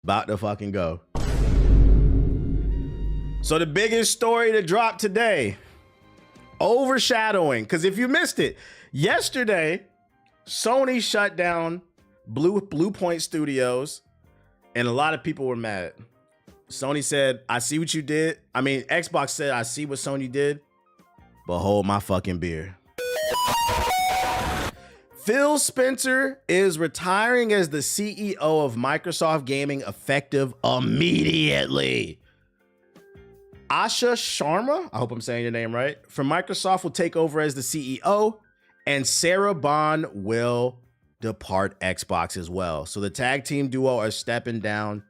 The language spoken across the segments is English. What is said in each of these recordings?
About to fucking go. So the biggest story to drop today, overshadowing, because if you missed it, yesterday, Sony shut down Blue Point Studios, and a lot of people were mad. Sony said, I see what you did. I mean, Xbox said, I see what Sony did, but hold my fucking beer. Phil Spencer is retiring as the CEO of Microsoft Gaming effective immediately. Asha Sharma, I hope I'm saying your name right, from Microsoft will take over as the CEO, and Sarah Bond will depart Xbox as well. So the tag team duo are stepping down,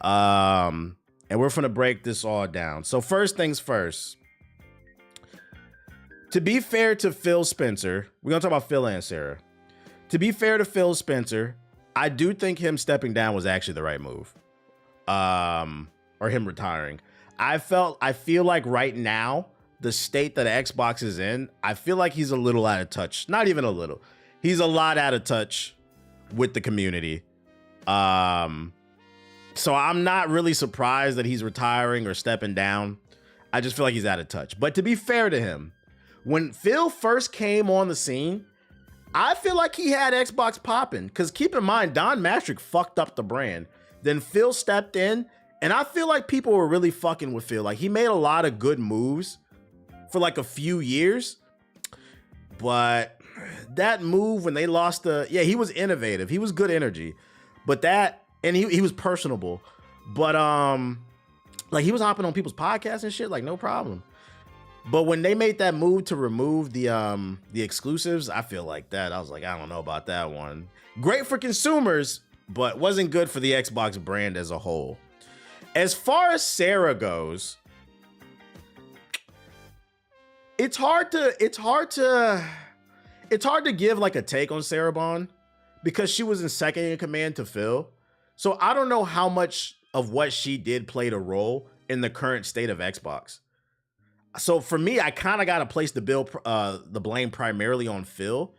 and we're gonna break this all down. So first things first, to be fair to Phil Spencer, we're gonna talk about Phil and Sarah. To be fair to Phil Spencer, I do think him stepping down was actually the right move, or him retiring. I feel like right now, the state that Xbox is in, I feel like he's a little out of touch. Not even a little. He's a lot out of touch with the community. So I'm not really surprised that he's retiring or stepping down. I just feel like he's out of touch. But to be fair to him, when Phil first came on the scene, I feel like he had Xbox popping. Because keep in mind, Don Mastrick fucked up the brand. Then Phil stepped in. And I feel like people were really fucking with Phil. Like, he made a lot of good moves for like a few years. But that move when they lost he was innovative. He was good energy. But that, and he was personable. But like, he was hopping on people's podcasts and shit, like, no problem. But when they made that move to remove the exclusives, I feel like that. I was like, I don't know about that one. Great for consumers, but wasn't good for the Xbox brand as a whole. As far as Sarah goes, it's hard to give like a take on Sarah Bond because she was in second in command to Phil. So I don't know how much of what she did played a role in the current state of Xbox. So for me, I kind of got to place the blame primarily on Phil.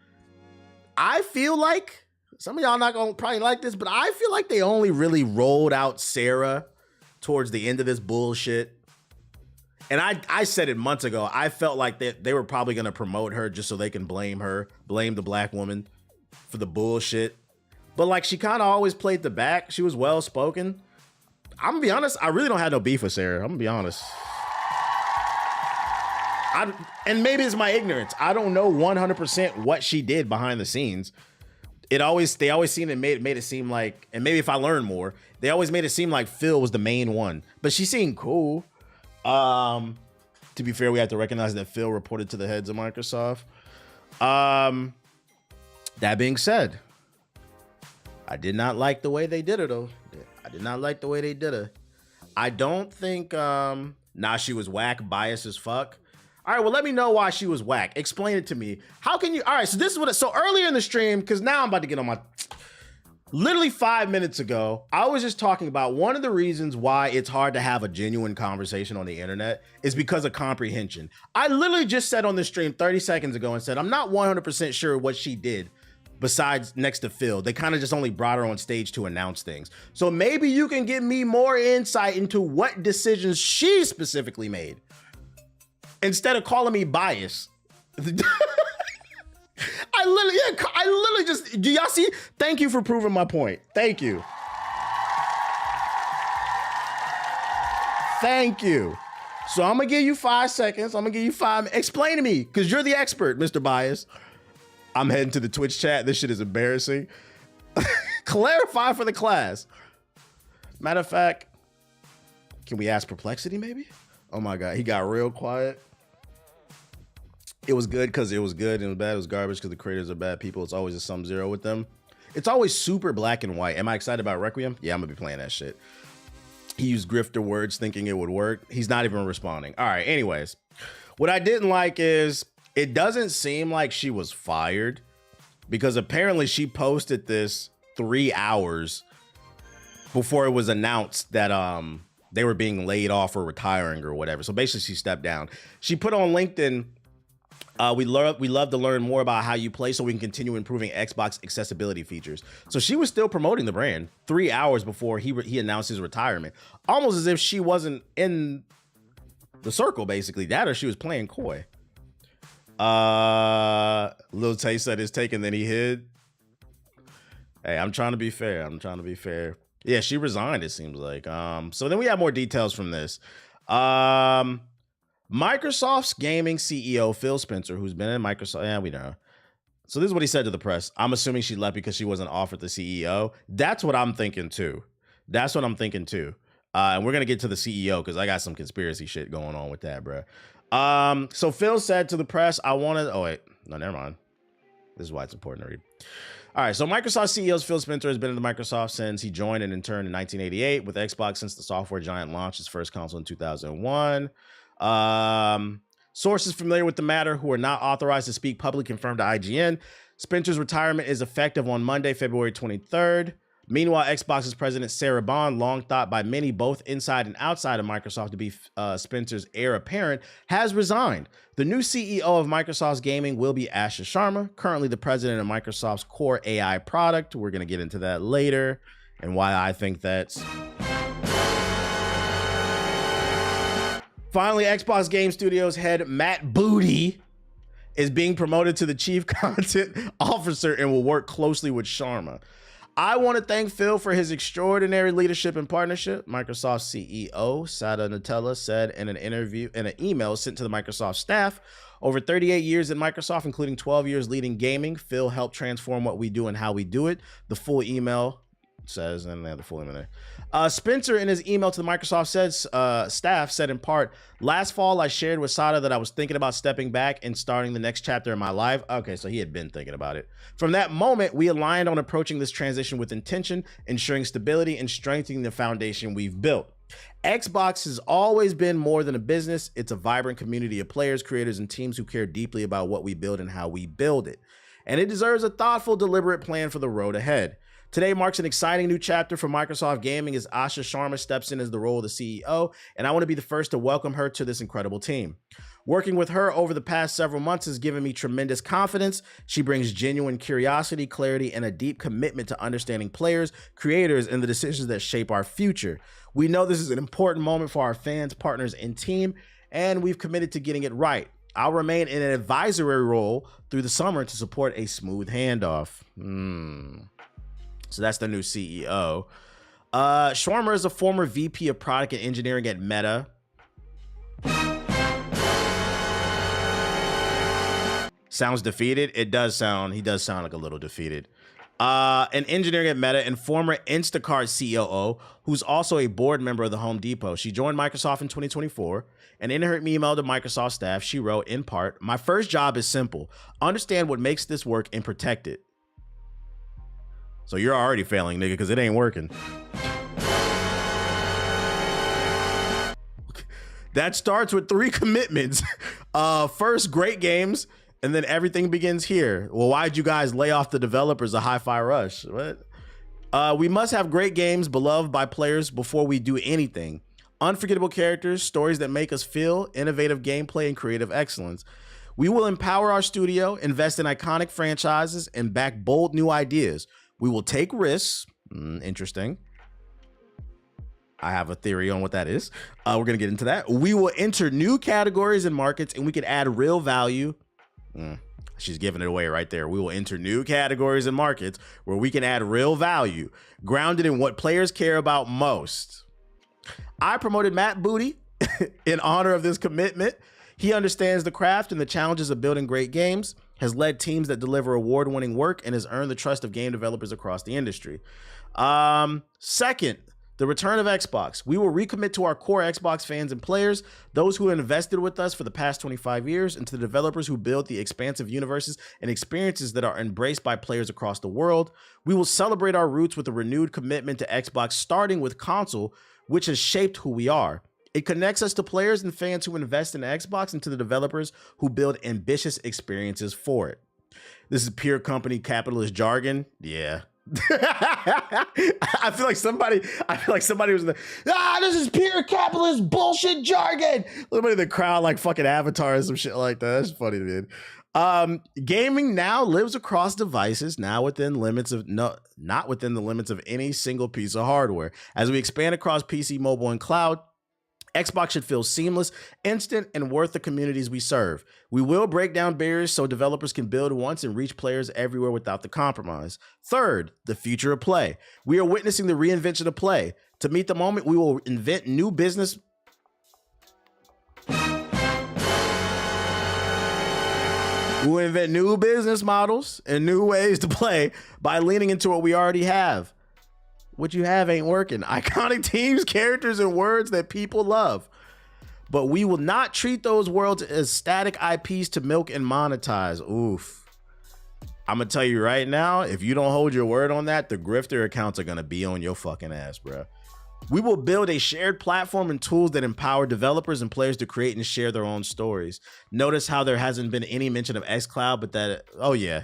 I feel like some of y'all not gonna probably like this, but I feel like they only really rolled out Sarah towards the end of this bullshit. And I said it months ago. I felt like they were probably going to promote her just so they can blame the black woman for the bullshit. But like, she kind of always played the back. She was well spoken. I'm gonna be honest, I really don't have no beef with Sarah. I'm gonna be honest. And maybe it's my ignorance. I don't know 100% what she did behind the scenes. They always seemed and made it seem like, and maybe if I learn more, they always made it seem like Phil was the main one, but she seemed cool. To be fair, we have to recognize that Phil reported to the heads of Microsoft. That being said, I did not like the way they did her though. I did not like the way they did her. I don't think, she was whack, biased as fuck. All right, well, let me know why she was whack. Explain it to me. How can you? All right, so this is what. So earlier in the stream, because now I'm about to get on my. Literally 5 minutes ago, I was just talking about one of the reasons why it's hard to have a genuine conversation on the internet is because of comprehension. I literally just said on the stream 30 seconds ago and said, I'm not 100% sure what she did besides next to Phil. They kind of just only brought her on stage to announce things. So maybe you can give me more insight into what decisions she specifically made instead of calling me biased. I literally just, do y'all see? Thank you for proving my point. Thank you. Thank you. So I'm gonna give you 5 seconds. I'm gonna give you 5. Explain to me, because you're the expert, Mr. Bias. I'm heading to the Twitch chat. This shit is embarrassing. Clarify for the class. Matter of fact, can we ask Perplexity maybe? Oh my God, he got real quiet. It was good because it was good, and it was bad, it was garbage because the creators are bad people. It's always a sum zero with them. It's always super black and white. Am I excited about Requiem? Yeah, I'm gonna be playing that shit. He used grifter words thinking it would work. He's not even responding. All right, anyways. What I didn't like is it doesn't seem like she was fired because apparently she posted this 3 hours before it was announced that they were being laid off or retiring or whatever. So basically she stepped down. She put on LinkedIn, We love to learn more about how you play so we can continue improving Xbox accessibility features. So she was still promoting the brand 3 hours before he announced his retirement, almost as if she wasn't in the circle, basically. That or she was playing coy. Lil Tay said it's taken, then he hid. Hey, I'm trying to be fair. Yeah, she resigned, it seems like. So then we have more details from this. Microsoft's gaming CEO, Phil Spencer, who's been in Microsoft, yeah, we know. So this is what he said to the press. I'm assuming she left because she wasn't offered the CEO. That's what I'm thinking too. And we're going to get to the CEO because I got some conspiracy shit going on with that, bro. So Phil said to the press, never mind. This is why it's important to read. All right, so Microsoft CEO Phil Spencer has been in Microsoft since he joined an intern in 1988 with Xbox since the software giant launched its first console in 2001. Sources familiar with the matter who are not authorized to speak publicly confirmed to IGN Spencer's retirement is effective on Monday, February 23rd. Meanwhile, Xbox's president Sarah Bond, long thought by many both inside and outside of Microsoft to be Spencer's heir apparent, has resigned. The new CEO of Microsoft's gaming will be Asha Sharma, currently the president of Microsoft's core AI product. We're going to get into that later and why I think that's... Finally, Xbox Game Studios head Matt Booty is being promoted to the chief content officer and will work closely with Sharma. I want to thank Phil for his extraordinary leadership and partnership, Microsoft CEO Satya Nadella said in an email sent to the Microsoft staff. Over 38 years at Microsoft, including 12 years leading gaming, Phil helped transform what we do and how we do it. The full email says, and they have the full email there. Spencer, in his email to the Microsoft staff, said in part, last fall, I shared with Sada that I was thinking about stepping back and starting the next chapter in my life. Okay, so he had been thinking about it. From that moment, we aligned on approaching this transition with intention, ensuring stability and strengthening the foundation we've built. Xbox has always been more than a business. It's a vibrant community of players, creators, and teams who care deeply about what we build and how we build it. And it deserves a thoughtful, deliberate plan for the road ahead. Today marks an exciting new chapter for Microsoft Gaming as Asha Sharma steps in as the role of the CEO, and I want to be the first to welcome her to this incredible team. Working with her over the past several months has given me tremendous confidence. She brings genuine curiosity, clarity, and a deep commitment to understanding players, creators, and the decisions that shape our future. We know this is an important moment for our fans, partners, and team, and we've committed to getting it right. I'll remain in an advisory role through the summer to support a smooth handoff. So that's the new CEO. Sharma is a former VP of product and engineering at Meta. Sounds defeated. He does sound like a little defeated. An engineering at Meta and former Instacart COO, who's also a board member of the Home Depot. She joined Microsoft in 2024, and in her email to Microsoft staff, she wrote, in part, my first job is simple. Understand what makes this work and protect it. So you're already failing, nigga, because it ain't working. That starts with 3 commitments. First, great games, and then everything begins here. Well, why'd you guys lay off the developers of Hi-Fi Rush? What? We must have great games beloved by players before we do anything. Unforgettable characters, stories that make us feel, innovative gameplay, and creative excellence. We will empower our studio, invest in iconic franchises, and back bold new ideas. We will take risks. Interesting. I have a theory on what that is. We're going to get into that. We will enter new categories and markets, and we can add real value. She's giving it away right there. We will enter new categories and markets where we can add real value, grounded in what players care about most. I promoted Matt Booty in honor of this commitment. He understands the craft and the challenges of building great games, has led teams that deliver award-winning work, and has earned the trust of game developers across the industry. Second, the return of Xbox. We will recommit to our core Xbox fans and players, those who have invested with us for the past 25 years, and to the developers who build the expansive universes and experiences that are embraced by players across the world. We will celebrate our roots with a renewed commitment to Xbox, starting with console, which has shaped who we are. It connects us to players and fans who invest in Xbox and to the developers who build ambitious experiences for it. This is pure company capitalist jargon. Yeah, I feel like somebody was like, this is pure capitalist bullshit jargon. Somebody in the crowd like fucking Avatar or some shit like that. That's funny, man. Gaming now lives across devices, now within limits of not within the limits of any single piece of hardware. As we expand across PC, mobile, and cloud, Xbox should feel seamless, instant, and worth the communities we serve. We will break down barriers so developers can build once and reach players everywhere without the compromise. Third, the future of play. We are witnessing the reinvention of play. To meet the moment, we will invent new business. We will invent new business models and new ways to play by leaning into what we already have. What you have ain't working. Iconic teams, characters, and words that people love. But we will not treat those worlds as static IPs to milk and monetize. Oof. I'm going to tell you right now, if you don't hold your word on that, the grifter accounts are going to be on your fucking ass, bro. We will build a shared platform and tools that empower developers and players to create and share their own stories. Notice how there hasn't been any mention of xCloud, but that, oh yeah.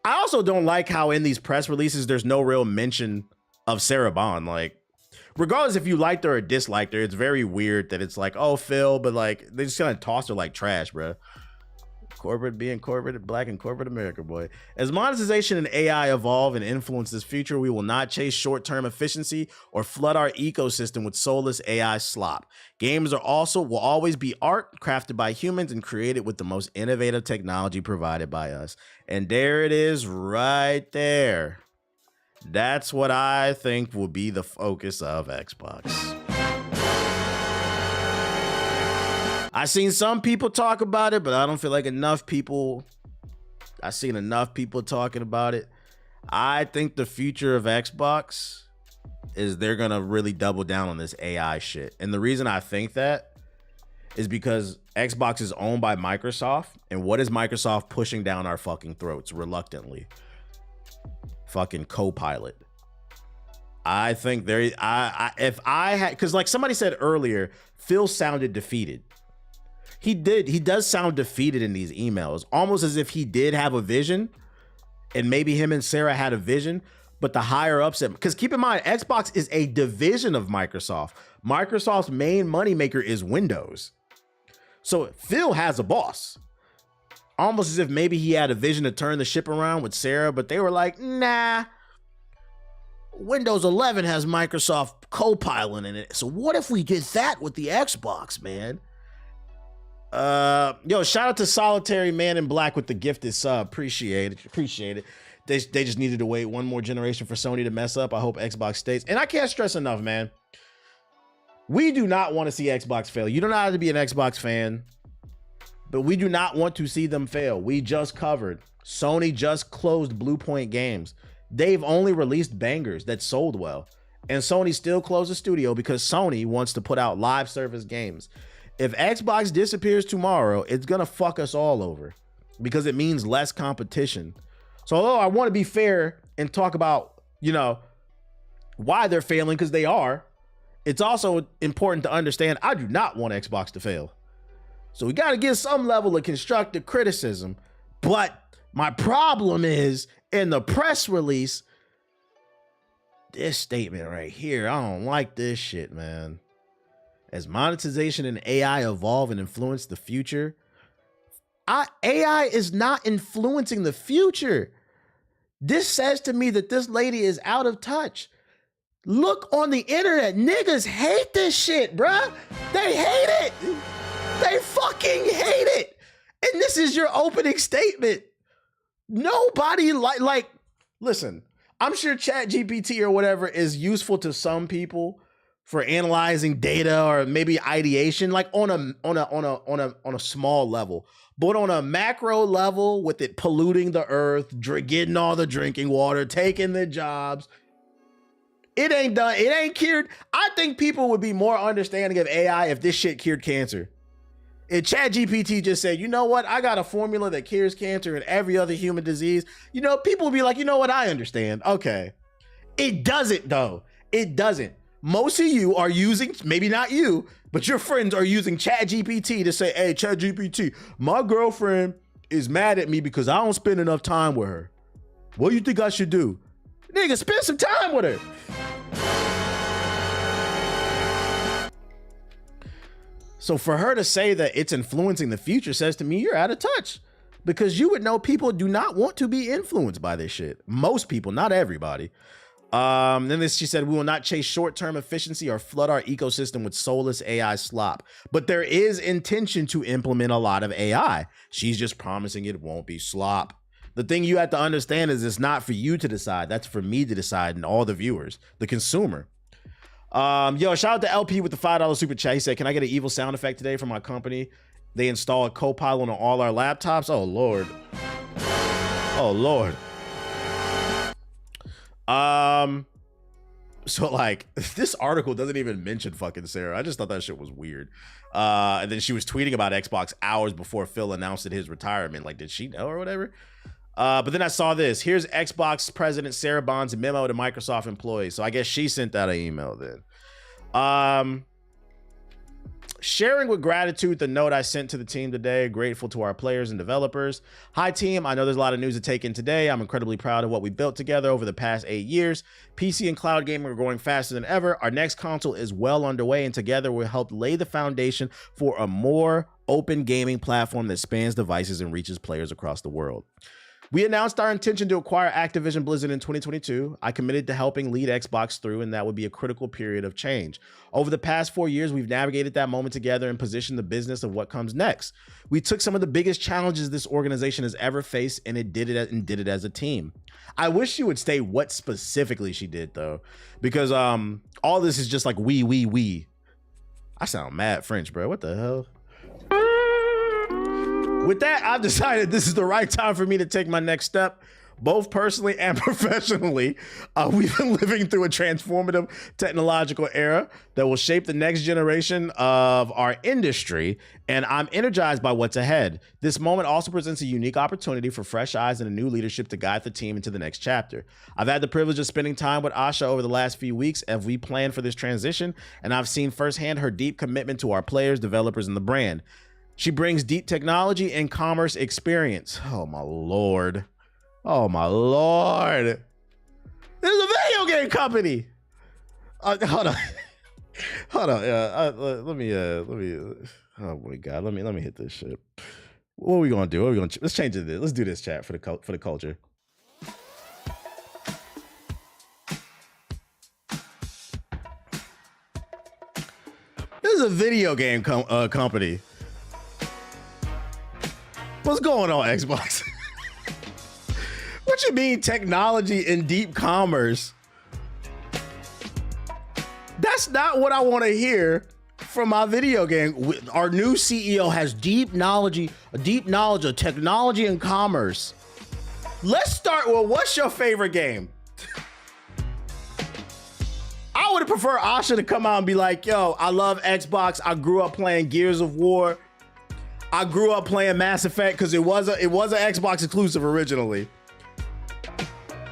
I also don't like how in these press releases, there's no real mention of Sarah Bond. Like, regardless if you liked her or disliked her, it's very weird that it's like, oh, Phil, but like they just kind of toss her like trash, bro. Corporate being corporate, black and corporate America, boy. As monetization and AI evolve and influence this future, we will not chase short-term efficiency or flood our ecosystem with soulless AI slop. Games will always be art crafted by humans and created with the most innovative technology provided by us. And there it is right there. That's what I think will be the focus of Xbox. I've seen some people talk about it, but I don't feel like enough people. I've seen enough people talking about it. I think the future of Xbox is they're going to really double down on this AI shit. And the reason I think that is because Xbox is owned by Microsoft. And what is Microsoft pushing down our fucking throats reluctantly? Fucking Copilot. I think if I had, because like somebody said earlier, Phil sounded defeated. He does sound defeated in these emails, almost as if he did have a vision and maybe him and Sarah had a vision, but the higher ups, because keep in mind, Xbox is a division of Microsoft. Microsoft's main moneymaker is Windows. So Phil has a boss. Almost as if maybe he had a vision to turn the ship around with Sarah, but they were like, nah, Windows 11 has Microsoft Copilot in it. So what if we get that with the Xbox, man? Yo, shout out to Solitary Man in Black with the gifted sub. Appreciate it. They just needed to wait one more generation for Sony to mess up. I hope Xbox stays. And I can't stress enough, man. We do not want to see Xbox fail. You don't have to be an Xbox fan, but we do not want to see them fail. We just covered. Sony just closed Blue Point Games. They've only released bangers that sold well. And Sony still closed the studio because Sony wants to put out live service games. If Xbox disappears tomorrow, it's going to fuck us all over because it means less competition. So although I want to be fair and talk about, why they're failing, because they are, it's also important to understand I do not want Xbox to fail. So we got to get some level of constructive criticism. But my problem is in the press release, this statement right here, I don't like this shit, man. As monetization and AI evolve and influence the future, AI is not influencing the future. This says to me that this lady is out of touch. Look on the internet. Niggas hate this shit, bruh. They hate it. They fucking hate it. And this is your opening statement. Nobody listen, I'm sure ChatGPT or whatever is useful to some people for analyzing data or maybe ideation, like on a small level, but on a macro level, with it polluting the earth, getting all the drinking water, taking the jobs, it ain't done. It ain't cured. I think people would be more understanding of AI if this shit cured cancer. If ChatGPT just said, you know what, I got a formula that cures cancer and every other human disease, people would be like, you know what, I understand. Okay. It doesn't though. It doesn't. Most of you are using, maybe not you, but your friends are using ChatGPT to say, hey, ChatGPT, my girlfriend is mad at me because I don't spend enough time with her. What do you think I should do? Nigga, spend some time with her. So for her to say that it's influencing the future says to me you're out of touch, because you would know people do not want to be influenced by this shit. Most people, not everybody. She said, we will not chase short-term efficiency or flood our ecosystem with soulless AI slop. But there is intention to implement a lot of AI. She's just promising it won't be slop. The thing you have to understand is it's not for you to decide. That's for me to decide and all the viewers, the consumer. Shout out to LP with the $5 super chat. He said, can I get an evil sound effect today from my company? They install a Copilot on all our laptops. Oh, Lord. Oh, Lord. So like this article doesn't even mention fucking Sarah. I just thought that shit was weird. And then she was tweeting about Xbox hours before Phil announced his retirement. Like, did she know or whatever? But then I saw this. Here's Xbox president Sarah Bond's memo to Microsoft employees. So I guess she sent out an email then. Sharing with gratitude the note I sent to the team today. Grateful to our players and developers. Hi team, I know there's a lot of news to take in today. I'm incredibly proud of what we built together over the past 8 years. PC and cloud gaming are growing faster than ever. Our next console is well underway, and together we'll help lay the foundation for a more open gaming platform that spans devices and reaches players across the world. We announced our intention to acquire Activision Blizzard in 2022. I committed to helping lead Xbox through, and that would be a critical period of change. Over the past 4 years, we've navigated that moment together and positioned the business of what comes next. We took some of the biggest challenges this organization has ever faced, and did it as a team. I wish she would state what specifically she did, though, because all this is just like we. I sound mad French, bro. What the hell? With that, I've decided this is the right time for me to take my next step, both personally and professionally. We've been living through a transformative technological era that will shape the next generation of our industry, and I'm energized by what's ahead. This moment also presents a unique opportunity for fresh eyes and a new leadership to guide the team into the next chapter. I've had the privilege of spending time with Asha over the last few weeks as we plan for this transition, and I've seen firsthand her deep commitment to our players, developers, and the brand. She brings deep technology and commerce experience. Oh my Lord. Oh my Lord. This is a video game company. Hold on. Hold on. Let me, oh my God. Let me hit this shit. What are we going to do? Let's change it. Let's do this chat for the culture. This is a video game company. What's going on, Xbox? What you mean technology and deep commerce? That's not what I want to hear from my video game. Our new CEO has deep knowledge of technology and commerce. Let's start with, what's your favorite game? I would have preferred Asha to come out and be like, yo, I love Xbox. I grew up playing Gears of War. I grew up playing Mass Effect because it was an Xbox exclusive originally.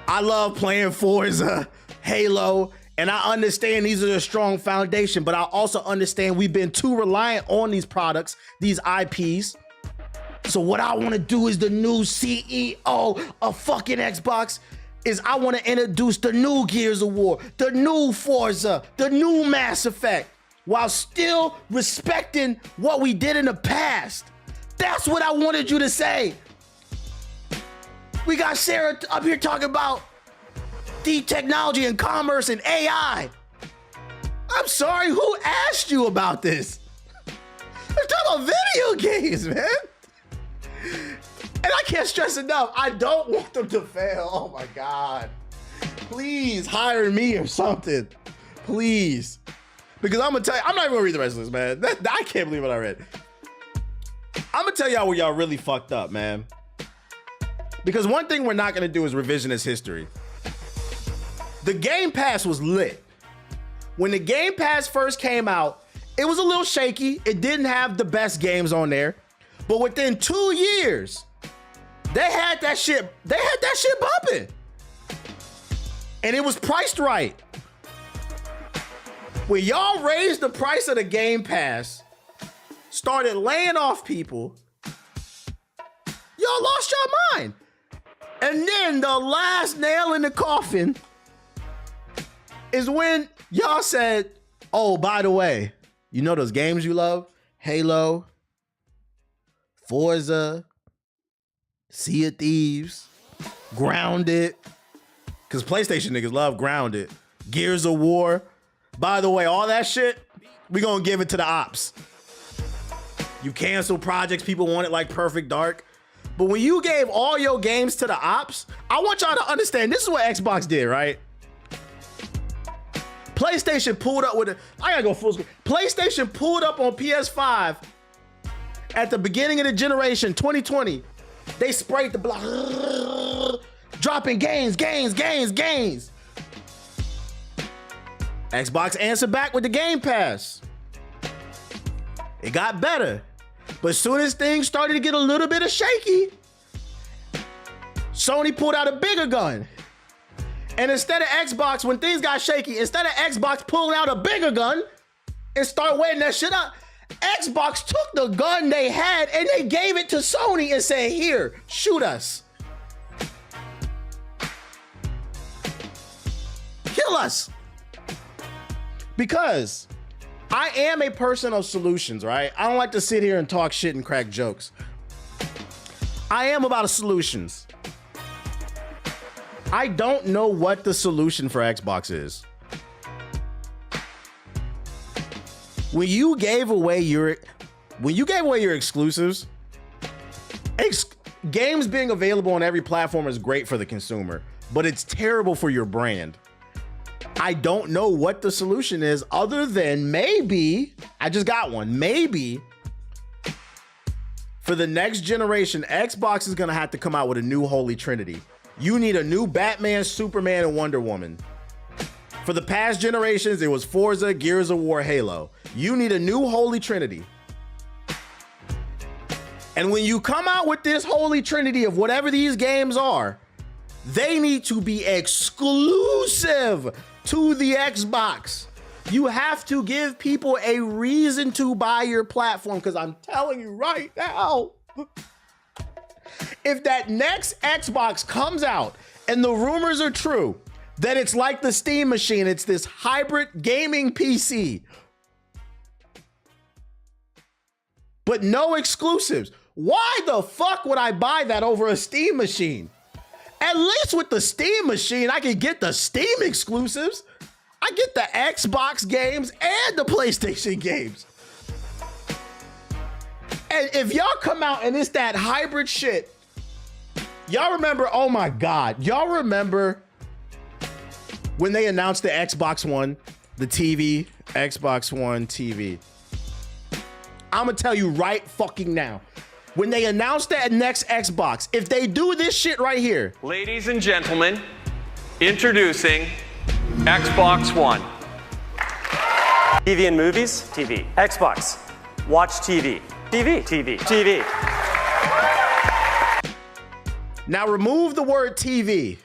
I love playing Forza, Halo, and I understand these are a strong foundation, but I also understand we've been too reliant on these products, these IPs. So what I want to do is the new CEO of fucking Xbox is I want to introduce the new Gears of War, the new Forza, the new Mass Effect, while still respecting what we did in the past. That's what I wanted you to say. We got Sarah up here talking about deep technology and commerce and AI. I'm sorry, who asked you about this? We're talking about video games, man. And I can't stress enough, I don't want them to fail. Oh my God. Please hire me or something. Please. Because I'm gonna tell you, I'm not even gonna read the rest of this, man. I can't believe what I read. I'm gonna tell y'all where y'all really fucked up, man. Because one thing we're not gonna do is revisionist history. The Game Pass was lit. When the Game Pass first came out, it was a little shaky. It didn't have the best games on there. But within 2 years, they had that shit bumping. And it was priced right. When y'all raised the price of the Game Pass, started laying off people, y'all lost your mind. And then the last nail in the coffin is when y'all said, oh, by the way, you know those games you love? Halo, Forza, Sea of Thieves, Grounded. Because PlayStation niggas love Grounded. Gears of War. By the way, all that shit, we gonna give it to the ops. You cancel projects people wanted like Perfect Dark. But when you gave all your games to the ops, I want y'all to understand, this is what Xbox did, right? PlayStation pulled up with it. I gotta go full screen. PlayStation pulled up on PS5 at the beginning of the generation, 2020. They sprayed the block, dropping games. Xbox answered back with the Game Pass. It got better. But as soon as things started to get a little bit of shaky, Sony pulled out a bigger gun. And instead of Xbox, when things got shaky, instead of Xbox pulling out a bigger gun and start weighing that shit up, Xbox took the gun they had and they gave it to Sony and said, here, shoot us. Kill us. Because I am a person of solutions, right? I don't like to sit here and talk shit and crack jokes. I am about solutions. I don't know what the solution for Xbox is. When you gave away your exclusives, games being available on every platform is great for the consumer, but it's terrible for your brand. I don't know what the solution is other than maybe, I just got one, maybe for the next generation, Xbox is gonna have to come out with a new Holy Trinity. You need a new Batman, Superman, and Wonder Woman. For the past generations, it was Forza, Gears of War, Halo. You need a new Holy Trinity. And when you come out with this Holy Trinity of whatever these games are, they need to be exclusive to the Xbox. You have to give people a reason to buy your platform, because I'm telling you right now, if that next Xbox comes out and the rumors are true, that it's like the Steam machine, it's this hybrid gaming PC, but no exclusives. Why the fuck would I buy that over a Steam machine? At least with the Steam machine, I can get the Steam exclusives. I get the Xbox games and the PlayStation games. And if y'all come out and it's that hybrid shit, y'all remember, oh my God, y'all remember when they announced the Xbox One, the TV, Xbox One TV. I'm gonna tell you right fucking now, when they announced that next Xbox, if they do this shit right here. Ladies and gentlemen, introducing Xbox One. TV and movies? TV. Xbox. Watch TV. TV. TV. TV. Now remove the word TV.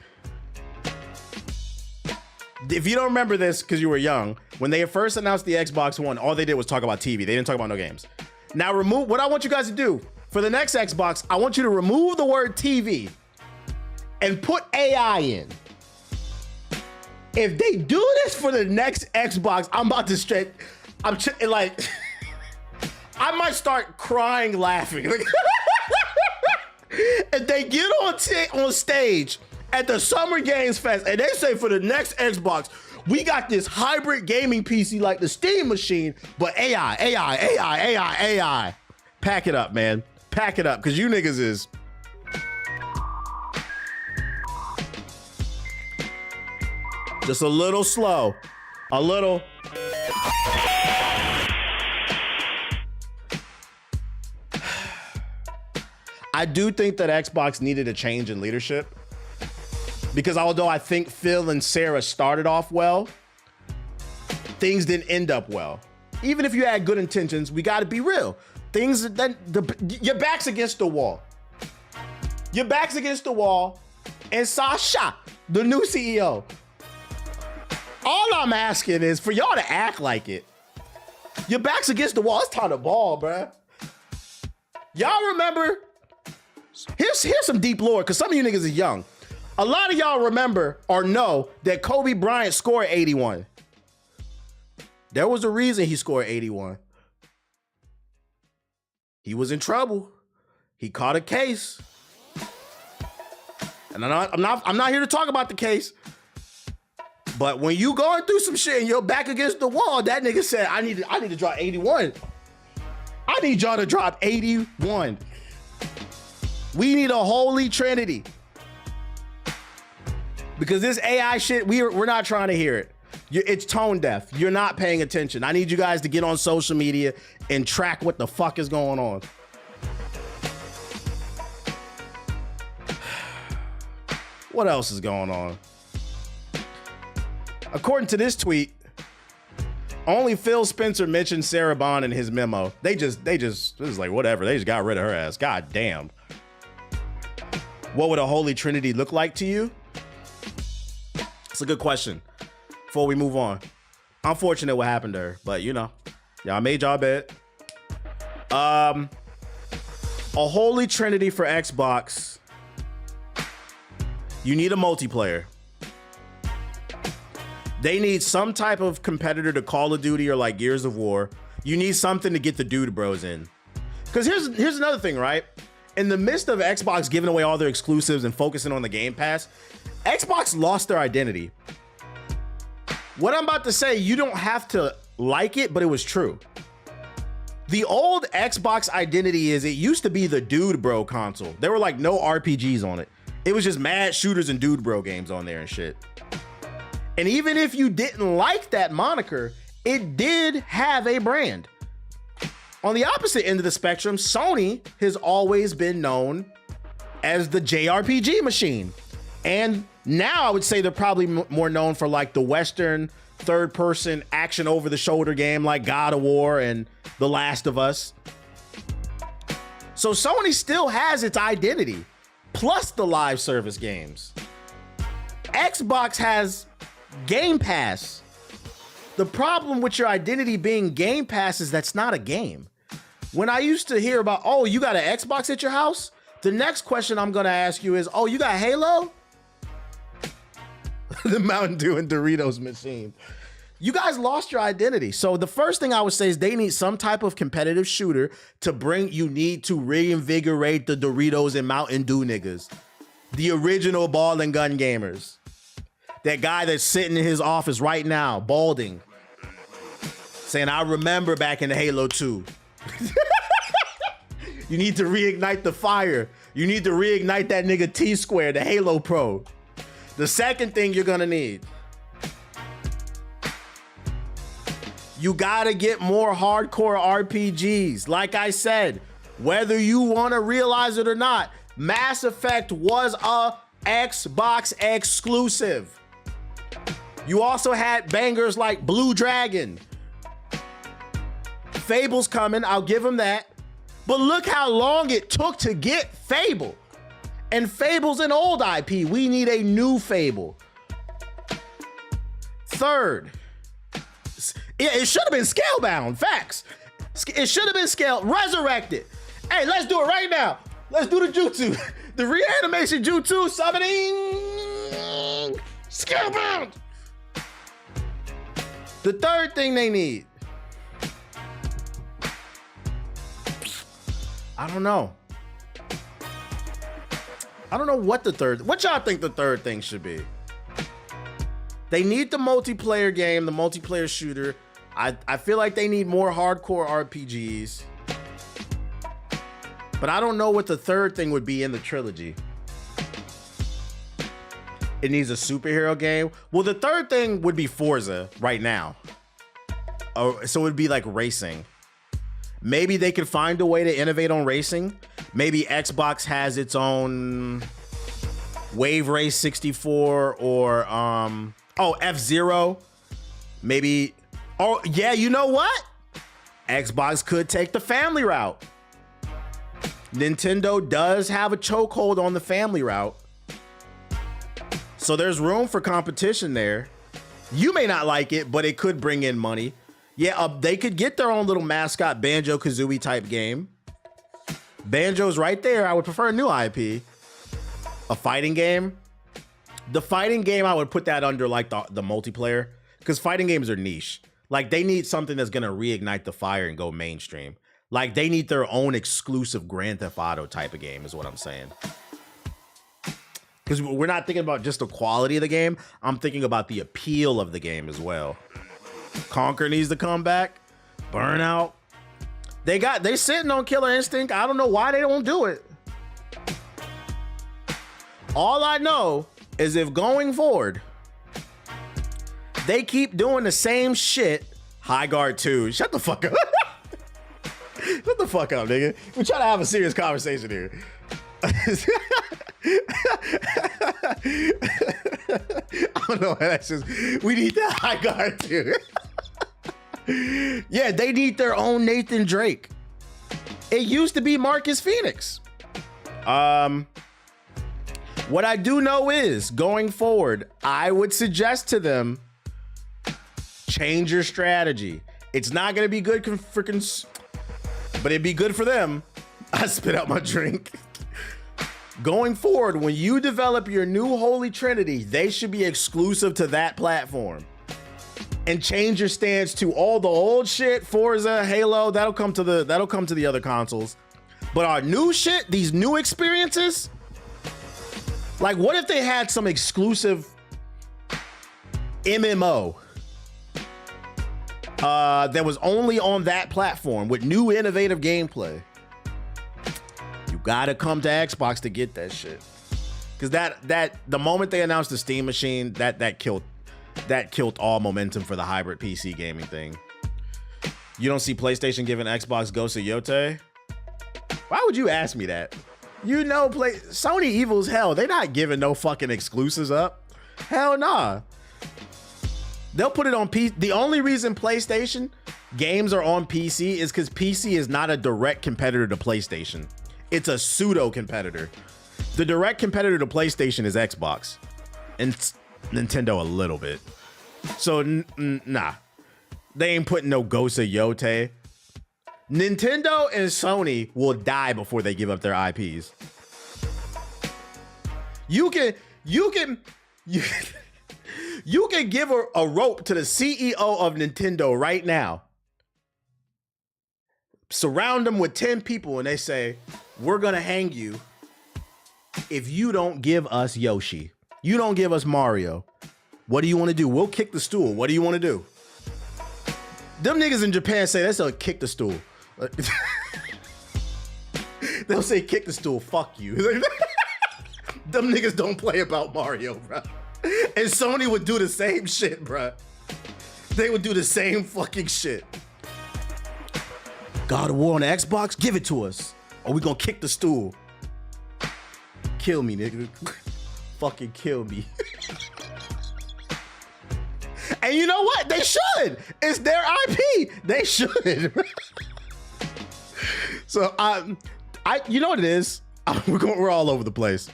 If you don't remember this because you were young, when they first announced the Xbox One, all they did was talk about TV. They didn't talk about no games. Now remove, what I want you guys to do for the next Xbox, I want you to remove the word TV and put AI in. If they do this for the next Xbox, I'm about to straight, like, I might start crying, laughing. If they get on stage at the Summer Games Fest and they say for the next Xbox, we got this hybrid gaming PC like the Steam machine, but AI. Pack it up, man. Pack it up, because you niggas is. Just a little slow. A little. I do think that Xbox needed a change in leadership, because although I think Phil and Sarah started off well, things didn't end up well. Even if you had good intentions, we got to be real. Things that your back's against the wall. Your back's against the wall, and Sasha, the new CEO. All I'm asking is for y'all to act like it. Your back's against the wall. It's time to ball, bruh. Y'all remember? Here's some deep lore, because some of you niggas is young. A lot of y'all remember or know that Kobe Bryant scored 81. There was a reason he scored 81. He was in trouble. He caught a case. And I'm not here to talk about the case. But when you going through some shit and you're back against the wall, that nigga said, I need to drop 81. I need y'all to drop 81. We need a holy trinity. Because this AI shit, we're not trying to hear it. It's tone deaf. You're not paying attention. I need you guys to get on social media and track what the fuck is going on. What else is going on? According to this tweet, only Phil Spencer mentioned Sarah Bond in his memo. They just, this is like, whatever. They just got rid of her ass. God damn. What would a holy trinity look like to you? It's a good question. Before we move on. Unfortunate what happened to her, but you know, y'all made y'all bet. A holy trinity for Xbox. You need a multiplayer. They need some type of competitor to Call of Duty or like Gears of War. You need something to get the dude bros in. Because here's another thing, right? In the midst of Xbox giving away all their exclusives and focusing on the Game Pass, Xbox lost their identity. What I'm about to say, you don't have to like it, but it was true. The old Xbox identity is it used to be the dude bro console. There were like no RPGs on it. It was just mad shooters and dude bro games on there and shit. And even if you didn't like that moniker, it did have a brand. On the opposite end of the spectrum, Sony has always been known as the JRPG machine. And now I would say they're probably more known for like the Western third-person action over-the-shoulder game like God of War and The Last of Us. So Sony still has its identity, plus the live service games. Xbox has Game Pass. The problem with your identity being Game Pass is that's not a game. When I used to hear about, oh, you got an Xbox at your house? The next question I'm gonna ask you is, oh, you got Halo? The Mountain Dew and Doritos machine. You guys lost your identity. So the first thing I would say is they need some type of competitive shooter to bring, you need to reinvigorate the Doritos and Mountain Dew niggas. The original ball and gun gamers. That guy that's sitting in his office right now, balding, saying, I remember back in the Halo 2. You need to reignite the fire. You need to reignite that nigga T-Square, the Halo Pro. The second thing you're gonna need, you gotta get more hardcore RPGs. Like I said, whether you wanna realize it or not, Mass Effect was a Xbox exclusive. You also had bangers like Blue Dragon. Fable's coming, I'll give him that. But look how long it took to get Fable. And Fable's an old IP. We need a new Fable. Third, it should have been Scalebound. Facts. It should have been scaled. Resurrected. Hey, let's do it right now. Let's do the Jutsu. The reanimation Jutsu summoning. Scalebound. The third thing they need. I don't know. I don't know what y'all think the third thing should be. They need the multiplayer game, the multiplayer shooter. I feel like they need more hardcore RPGs. But I don't know what the third thing would be in the trilogy. It needs a superhero game. Well, the third thing would be Forza right now. Oh, so it would be like racing. Maybe they could find a way to innovate on racing. Maybe Xbox has its own Wave Race 64 or F-Zero. Maybe, oh yeah, you know what? Xbox could take the family route. Nintendo does have a chokehold on the family route. So there's room for competition there. You may not like it, but it could bring in money. Yeah, they could get their own little mascot Banjo-Kazooie type game. Banjo's right there. I would prefer a new IP. A fighting game. The fighting game, I would put that under like the multiplayer, because fighting games are niche. Like they need something that's gonna reignite the fire and go mainstream. Like they need their own exclusive Grand Theft Auto type of game, is what I'm saying. Because we're not thinking about just the quality of the game. I'm thinking about the appeal of the game as well. Conquer needs to come back. Burnout. They sitting on Killer Instinct. I don't know why they don't do it. All I know is if going forward, they keep doing the same shit. High Guard 2. Shut the fuck up. Shut the fuck up, nigga. We're trying to have a serious conversation here. I don't know. That's just, we need that High Guard 2. Yeah, they need their own Nathan Drake. It used to be Marcus Phoenix. What I do know is, going forward, I would suggest to them, change your strategy. It's not going to be good for but it'd be good for them. I spit out my drink. Going forward, when you develop your new Holy Trinity, they should be exclusive to that platform. And change your stance to all the old shit, Forza, Halo, that'll come to the other consoles. But our new shit, these new experiences, like what if they had some exclusive MMO that was only on that platform with new innovative gameplay? You gotta come to Xbox to get that shit. Cause that the moment they announced the Steam machine, that killed all momentum for the hybrid PC gaming thing. You don't see PlayStation giving Xbox Ghost of Yotei? Why would you ask me that? You know, Sony evil as hell. They not giving no fucking exclusives up. Hell nah. They'll put it on PC. The only reason PlayStation games are on PC is because PC is not a direct competitor to PlayStation. It's a pseudo competitor. The direct competitor to PlayStation is Xbox and Nintendo a little bit. So nah, they ain't putting no Ghost of Yotei. Nintendo and Sony will die before they give up their IPs. You can give a rope to the CEO of Nintendo right now. Surround them with 10 people and they say, we're gonna hang you if you don't give us Yoshi. You don't give us Mario. What do you want to do? We'll kick the stool. What do you want to do? Them niggas in Japan say that's a kick the stool. They'll say kick the stool, fuck you. Them niggas don't play about Mario, bro. And Sony would do the same shit, bro. They would do the same fucking shit. God of War on the Xbox? Give it to us. Or we gonna kick the stool. Kill me, nigga. Fucking kill me. And you know what? They should. It's their IP. They should. So you know what it is? We're all over the place.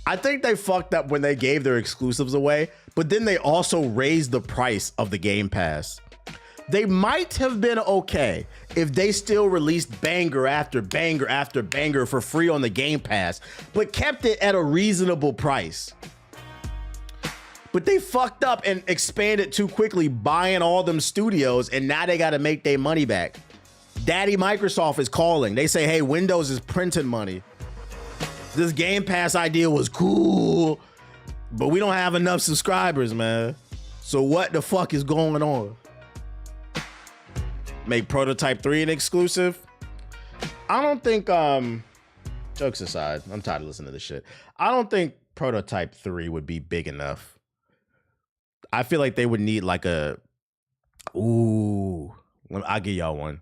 I think they fucked up when they gave their exclusives away, but then they also raised the price of the Game Pass. They might have been okay if they still released banger after banger after banger for free on the Game Pass, but kept it at a reasonable price. But they fucked up and expanded too quickly, buying all them studios, and now they got to make their money back. Daddy Microsoft is calling. They say, hey, Windows is printing money. This Game Pass idea was cool, but we don't have enough subscribers, man. So what the fuck is going on? Make Prototype 3 an exclusive? I don't think, jokes aside, I'm tired of listening to this shit. I don't think Prototype 3 would be big enough. I feel like they would need like I'll give y'all one.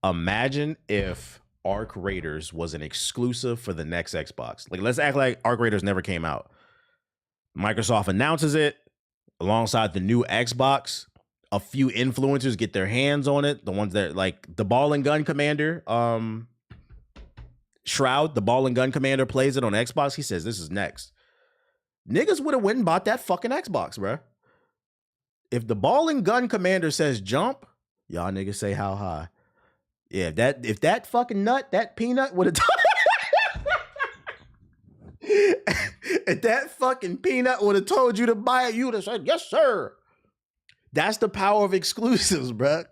Imagine if Arc Raiders was an exclusive for the next Xbox. Like, let's act like Arc Raiders never came out. Microsoft announces it alongside the new Xbox. A few influencers get their hands on it. The ones that like the Ball and Gun Commander, Shroud, the Ball and Gun Commander plays it on Xbox. He says this is next. Niggas would have went and bought that fucking Xbox, bro. If the Ball and Gun Commander says jump, y'all niggas say how high. Yeah, if that fucking nut, that peanut would have If that fucking peanut would have told you to buy it, you would have said, yes, sir. That's the power of exclusives, bruh.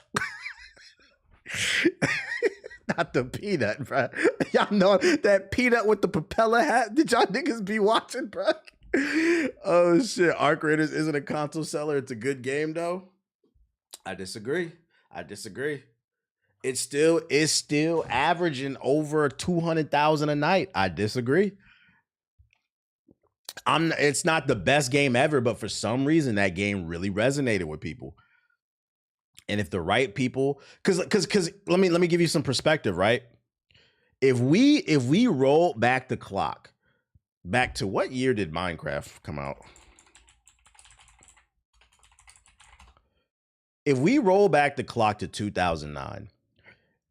Not the peanut, bruh. Y'all know that peanut with the propeller hat? Did y'all niggas be watching, bruh? Oh, shit. Arc Raiders isn't a console seller. It's a good game, though. I disagree. It's still averaging over 200,000 a night. I disagree. It's not the best game ever, but for some reason that game really resonated with people. And if the right people, because let me give you some perspective, right? If we roll back the clock, back to what year did Minecraft come out? If we roll back the clock to 2009,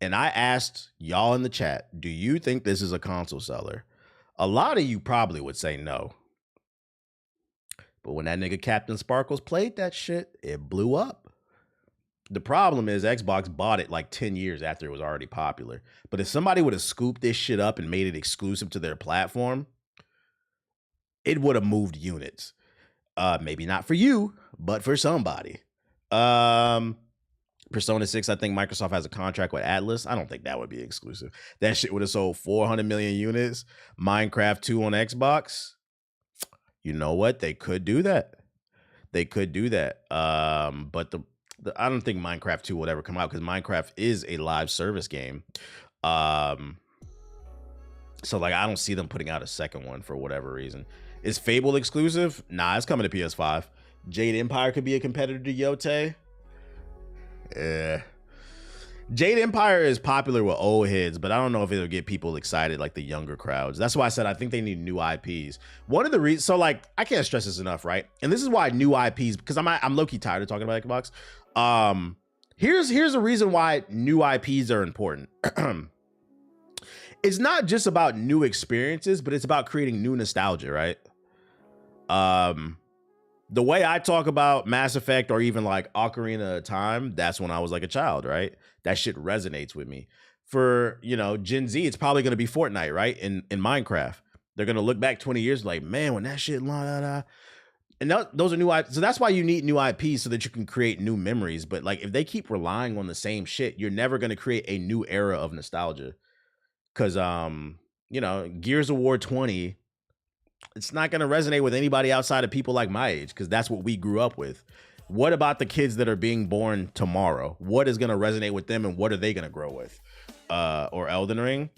and I asked y'all in the chat, do you think this is a console seller? A lot of you probably would say no. But when that nigga Captain Sparkles played that shit, it blew up. The problem is Xbox bought it like 10 years after it was already popular. But if somebody would have scooped this shit up and made it exclusive to their platform, it would have moved units. Maybe not for you, but for somebody. Persona 6, I think Microsoft has a contract with Atlas. I don't think that would be exclusive. That shit would have sold 400 million units. Minecraft 2 on Xbox. You know what? They could do that. But I don't think Minecraft 2 would ever come out because Minecraft is a live service game. So like I don't see them putting out a second one for whatever reason. Is Fable exclusive? Nah, it's coming to PS5. Jade Empire could be a competitor to Yote. Jade Empire is popular with old heads, but I don't know if it'll get people excited like the younger crowds. That's why I said I think they need new IPs. One of the reasons, so like I can't stress this enough, right? And this is why new IPs, because I'm low-key tired of talking about Xbox. Here's a reason why new IPs are important. It's not just about new experiences, but it's about creating new nostalgia, right? The way I talk about Mass Effect or even like Ocarina of Time, that's when I was like a child, right? That shit resonates with me. For, Gen Z, it's probably going to be Fortnite, right? In Minecraft. They're going to look back 20 years like, man, when that shit, and those are new IPs. So that's why you need new IPs so that you can create new memories. But like, if they keep relying on the same shit, you're never going to create a new era of nostalgia. Because, Gears of War 20, it's not going to resonate with anybody outside of people like my age because that's what we grew up with. What about the kids that are being born tomorrow? What is going to resonate with them and what are they going to grow with? Or Elden Ring?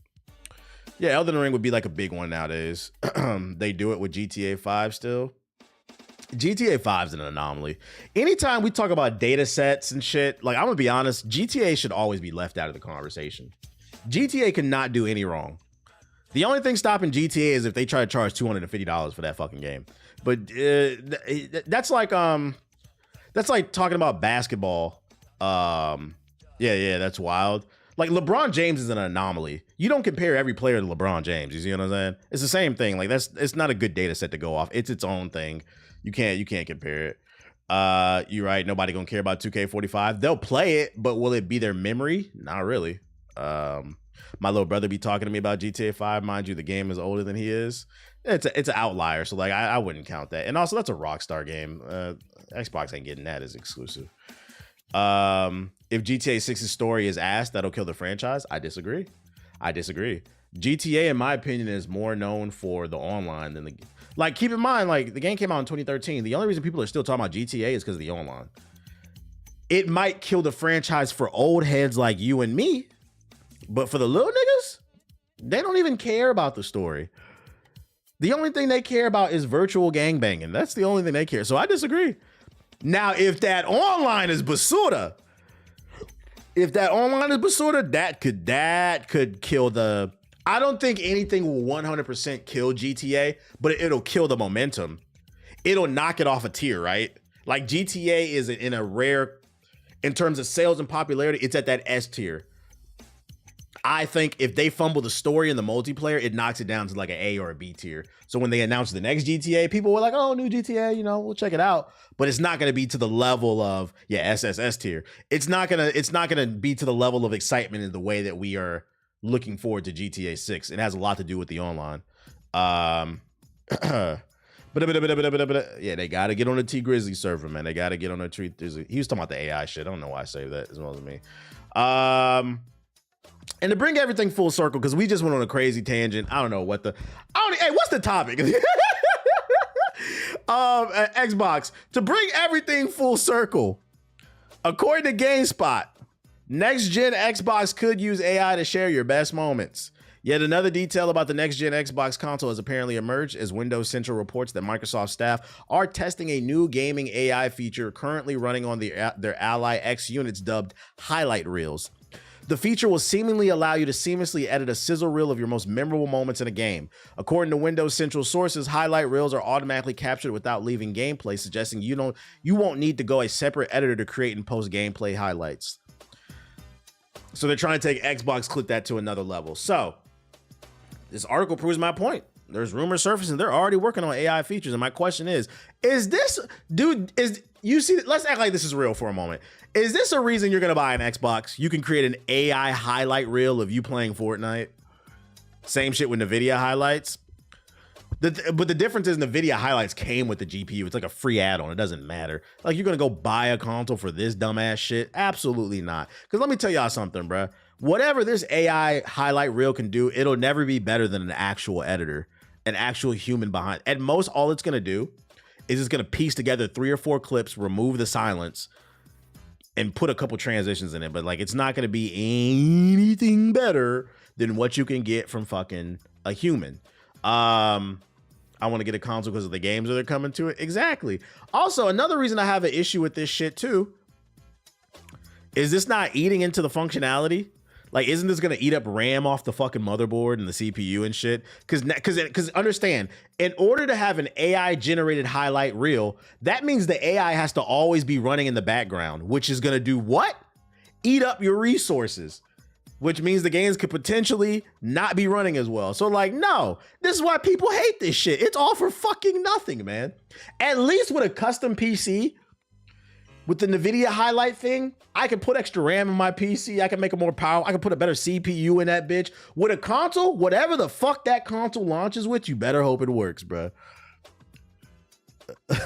Yeah, Elden Ring would be like a big one nowadays. They do it with GTA 5 still. GTA 5 is an anomaly. Anytime we talk about data sets and shit, like I'm going to be honest, GTA should always be left out of the conversation. GTA cannot do any wrong. The only thing stopping GTA is if they try to charge $250 for that fucking game. But that's like talking about basketball. Yeah, that's wild. Like LeBron James is an anomaly. You don't compare every player to LeBron James. You see what I'm saying? It's the same thing. Like it's not a good data set to go off. It's its own thing. You can't compare it. You're right. Nobody gonna care about 2K45. They'll play it, but will it be their memory? Not really. My little brother be talking to me about GTA 5. Mind you, the game is older than he is. It's an outlier, so like I wouldn't count that. And also, that's a Rockstar game. Xbox ain't getting that as exclusive. If GTA 6's story is ass, that'll kill the franchise. I disagree. GTA, in my opinion, is more known for the online than the... Like, keep in mind, like, the game came out in 2013. The only reason people are still talking about GTA is because of the online. It might kill the franchise for old heads like you and me, but for the little niggas, they don't even care about the story. The only thing they care about is virtual gangbanging. That's the only thing they care. So I disagree. Now, if that online is basura, that could kill the... I don't think anything will 100% kill GTA, but it'll kill the momentum. It'll knock it off a tier, right? Like GTA is in a rare... In terms of sales and popularity, it's at that S tier. I think if they fumble the story and the multiplayer, it knocks it down to like an A or a B tier. So when they announce the next GTA, people were like, oh, new GTA, we'll check it out. But it's not going to be to the level of, SSS tier. It's not going to be to the level of excitement in the way that we are looking forward to GTA 6. It has a lot to do with the online. Yeah, they got to get on the T Grizzly server, man. They got to get on the T Grizzly. He was talking about the AI shit. I don't know why I say that as well as me. And to bring everything full circle, because we just went on a crazy tangent. I don't know what hey, what's the topic? Xbox. To bring everything full circle, according to GameSpot, next gen Xbox could use AI to share your best moments. Yet another detail about the next-gen Xbox console has apparently emerged as Windows Central reports that Microsoft staff are testing a new gaming AI feature currently running on their Ally X units dubbed Highlight Reels. The feature will seemingly allow you to seamlessly edit a sizzle reel of your most memorable moments in a game. According to Windows Central sources, highlight reels are automatically captured without leaving gameplay, suggesting you won't need to go a separate editor to create and post gameplay highlights. So they're trying to take Xbox Clip that to another level. So this article proves my point. There's rumors surfacing. They're already working on AI features. And my question is this, dude, let's act like this is real for a moment. Is this a reason you're going to buy an Xbox? You can create an AI highlight reel of you playing Fortnite. Same shit with NVIDIA highlights. But the difference is NVIDIA highlights came with the GPU. It's like a free add-on. It doesn't matter. Like, you're going to go buy a console for this dumbass shit? Absolutely not. Because let me tell y'all something, bruh. Whatever this AI highlight reel can do, it'll never be better than an actual editor, an actual human behind. At most, all it's going to do is it's going to piece together 3 or 4 clips, remove the silence, and put a couple transitions in it. But like, it's not going to be anything better than what you can get from fucking a human. I want to get a console because of the games that are coming to it. Exactly. Also, another reason I have an issue with this shit too is this not eating into the functionality. Like, isn't this gonna eat up RAM off the fucking motherboard and the CPU and shit? Because understand, in order to have an AI generated highlight reel, that means the AI has to always be running in the background, which is gonna do what? Eat up your resources, which means the games could potentially not be running as well. So like, no, this is why people hate this shit. It's all for fucking nothing, man. At least with a custom PC, with the NVIDIA highlight thing, I can put extra RAM in my PC. I can make it more powerful. I can put a better CPU in that bitch. With a console, whatever the fuck that console launches with, you better hope it works, bro.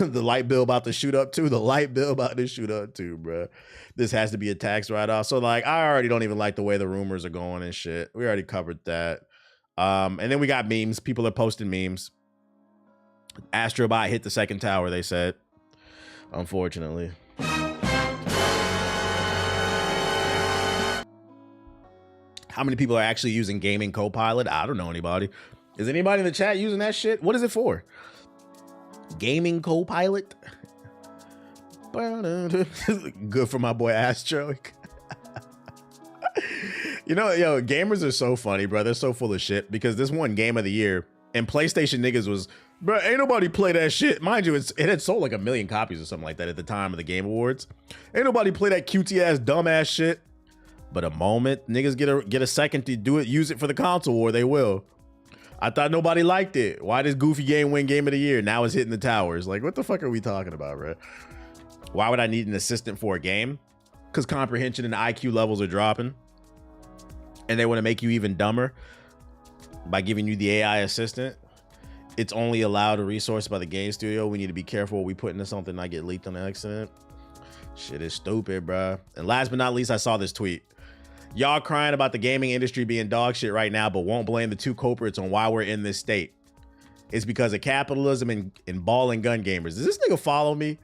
The light bill about to shoot up too. The light bill about to shoot up too, bro. This has to be a tax write-off. So like, I already don't even like the way the rumors are going and shit. We already covered that. And then we got memes. People are posting memes. Astrobot hit the second tower, they said. Unfortunately. How many people are actually using Gaming Copilot? I don't know anybody. Is anybody in the chat using that shit? What is it for? Gaming Copilot? Good for my boy Astro. You know, yo, gamers are so funny, bro. They're so full of shit because this one game of the year and PlayStation niggas was, bro, ain't nobody play that shit. Mind you, it had sold like 1 million copies or something like that at the time of the Game Awards. Ain't nobody play that cutesy ass dumb ass shit. But a moment niggas get a second to do it, use it for the console war, they will. I thought nobody liked it. Why does Goofy game win Game of the Year? Now it's hitting the towers. Like, what the fuck are we talking about, bro? Why would I need an assistant for a game? Because comprehension and IQ levels are dropping. And they want to make you even dumber by giving you the AI assistant. It's only allowed a resource by the game studio. We need to be careful what we put into something not get leaked on accident. Shit is stupid, bro. And last but not least, I saw this tweet. Y'all crying about the gaming industry being dog shit right now, but won't blame the 2 culprits on why we're in this state. It's because of capitalism and ball and gun gamers. Does this nigga follow me?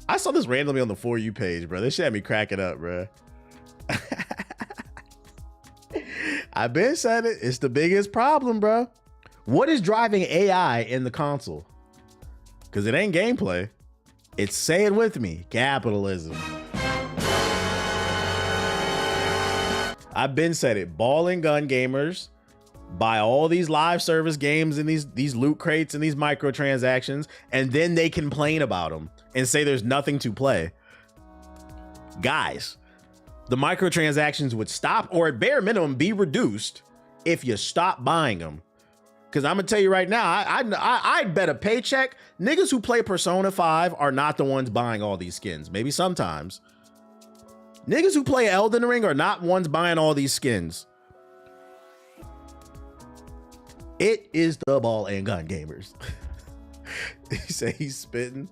I saw this randomly on the For You page, bro. This shit had me cracking up, bro. I've been said it. It's the biggest problem, bro. What is driving AI in the console? Because it ain't gameplay. It's, say it with me, capitalism. I've been said it. Ball and gun gamers buy all these live service games and these loot crates and these microtransactions, and then they complain about them and say there's nothing to play. Guys, the microtransactions would stop, or at bare minimum be reduced, if you stop buying them. Because I'm gonna tell you right now, I'd bet a paycheck niggas who play Persona 5 are not the ones buying all these skins. Maybe sometimes. Niggas who play Elden Ring are not ones buying all these skins. It is the ball and gun gamers. He said he's spitting.